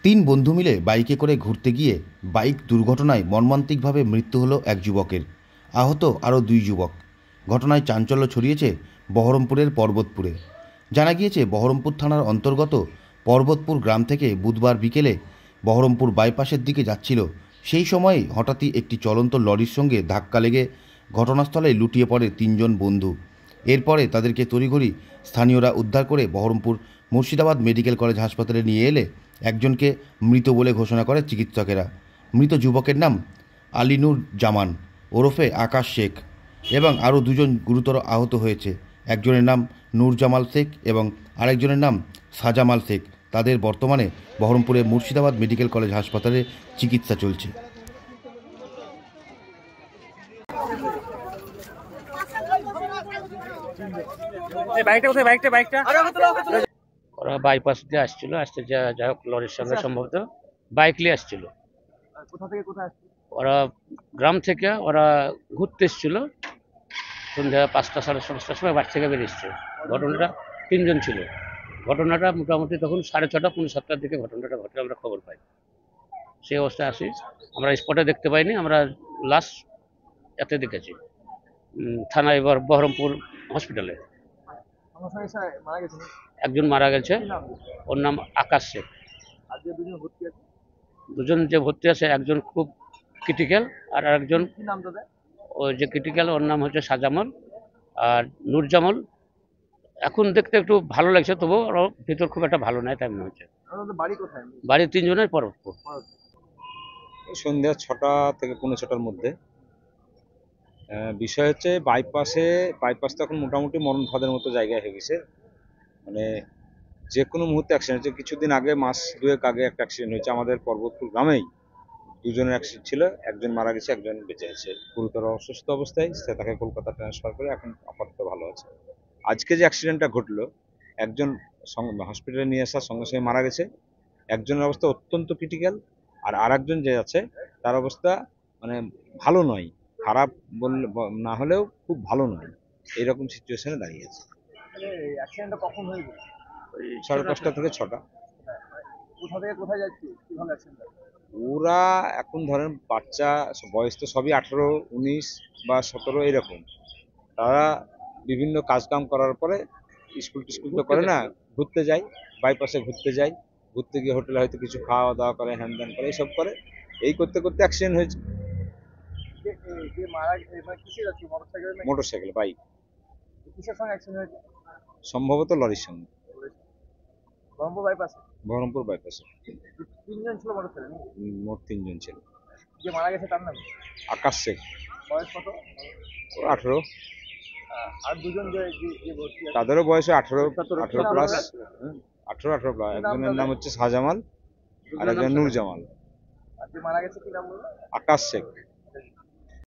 তিন বন্ধু মিলে বাইকে করে ঘুরতে গিয়ে বাইক দুর্ঘটনায় মর্মান্তিকভাবে মৃত্যু হলো এক যুবকের। আহত আরও দুই যুবক। ঘটনায় চাঞ্চল্য ছড়িয়েছে বহরমপুরের পর্বতপুরে। জানা গিয়েছে বহরমপুর থানার অন্তর্গত পর্বতপুর গ্রাম থেকে বুধবার বিকেলে বহরমপুর বাইপাসের দিকে যাচ্ছিল। সেই সময়েই হঠাৎই একটি চলন্ত লরির সঙ্গে ধাক্কা লেগে ঘটনাস্থলে লুটিয়ে পড়ে তিনজন বন্ধু। এরপরে তাদেরকে তড়িঘড়ি স্থানীয়রা উদ্ধার করে বহরমপুর মুর্শিদাবাদ মেডিকেল কলেজ হাসপাতালে নিয়ে এলে একজনকে মৃত বলে ঘোষণা করে চিকিৎসকেরা। মৃত যুবকের নাম আলিনুর জামান ওরফে আকাশ শেখ এবং আরও দুজন গুরুতর আহত হয়েছে। একজনের নাম নূর জামাল শেখ এবং আরেকজনের নাম সাজামাল শেখ। তাদের বর্তমানে বহরমপুরের মুর্শিদাবাদ মেডিকেল কলেজ হাসপাতালে চিকিৎসা চলছে। ওরা বাইপাস দিয়ে আসছিল, যাই হোক লরির সঙ্গে সম্ভবত বাইক নিয়ে আসছিল। ওরা গ্রাম থেকে ওরা ঘুরতে এসেছিল, সন্ধ্যা 5টা সাড়ে 5টার সময় বাড়ি থেকে বেরিয়েছে। ঘটনাটা তিনজন ছিল। ঘটনাটা মোটামুটি তখন 6:30 পৌনে 7টার দিকে ঘটনাটা ঘটে আমরা খবর পাই। সেই অবস্থায় আসি, আমরা স্পটে দেখতে পাইনি, আমরা লাশ এতে দেখেছি থানায় বহরমপুর হসপিটালে। একজন মারা গেছে, ওর নাম আকাশ শেখ। দুজন যে ভর্তি আছে, একজন খুব ক্রিটিক্যাল আর আরেকজন ওই যে ক্রিটিক্যাল ওর নাম হচ্ছে সাজামল আর নূরজামল। এখন দেখতে একটু ভালো লাগছে, তবু ওর ভিতর খুব একটা ভালো নাই তাই মনে হচ্ছে। বাড়ি তিনজনের পরস্পর। সন্ধ্যা 6টা থেকে পৌনে 6টার মধ্যে। বিষয় হচ্ছে বাইপাস তো এখন মোটামুটি মরণ ফাঁদের মতো জায়গায় হয়ে গেছে। মানে যে কোনো মুহূর্তে অ্যাক্সিডেন্ট হচ্ছে। কিছুদিন আগে, মাস দুয়েক আগে একটা অ্যাক্সিডেন্ট হয়েছে আমাদের পর্বতপুর গ্রামেই। দুজনের অ্যাক্সিডেন্ট ছিল, একজন মারা গেছে, একজন বেঁচে আছে গুরুতর অসুস্থ অবস্থায়। সে তাকে কলকাতা ট্রান্সফার করে এখন আপাতত ভালো আছে। আজকে যে অ্যাক্সিডেন্টটা ঘটলো, একজন হসপিটালে নিয়ে আসার সঙ্গে সঙ্গে মারা গেছে, একজনের অবস্থা অত্যন্ত ক্রিটিক্যাল, আর আরেকজন যে আছে তার অবস্থা মানে ভালো নয়, খারাপ বললে না হলেও খুব ভালো নয়, এইরকম সিচুয়েশনে দাঁড়িয়েছে। কখন হয়েছে? 5:30 থেকে 6টা। কোথা থেকে কোথায় যাচ্ছে? কিভাবে অ্যাক্সিডেন্ট? ওরা এখন ধরেন বাচ্চা, বয়স তো সবই 18, 19 বা 17 এরকম। তারা বিভিন্ন কাজকাম করার পরে স্কুল তো করে না, ঘুরতে যায়, বাইপাসে ঘুরতে যায়, ঘুরতে গিয়ে হোটেলে হয়তো কিছু খাওয়া দাওয়া করে, হ্যান ত্যান করে, এইসব করে। এই করতে করতে অ্যাক্সিডেন্ট হয়েছে। Motorcycle, bike. কিসের সঙ্গে অ্যাক্সিডেন্ট হয়েছে? সম্ভবত লরির সঙ্গে। বহরমপুর বাইপাসে। তিনজন ছিল মোটরসাইকেলে? মোট 3জন ছিল। যে মারা গেছে তার নাম? আকাশ শেখ। বয়স কত? 18। আর দুজন যে ভর্তি আছে তাদেরও বয়স 18 প্লাস। 18 প্লাস। একজনের নাম হচ্ছে সাজামাল আর একজন নূর জামাল। আর যে মারা গেছে কি নাম বললো? আকাশ শেখ।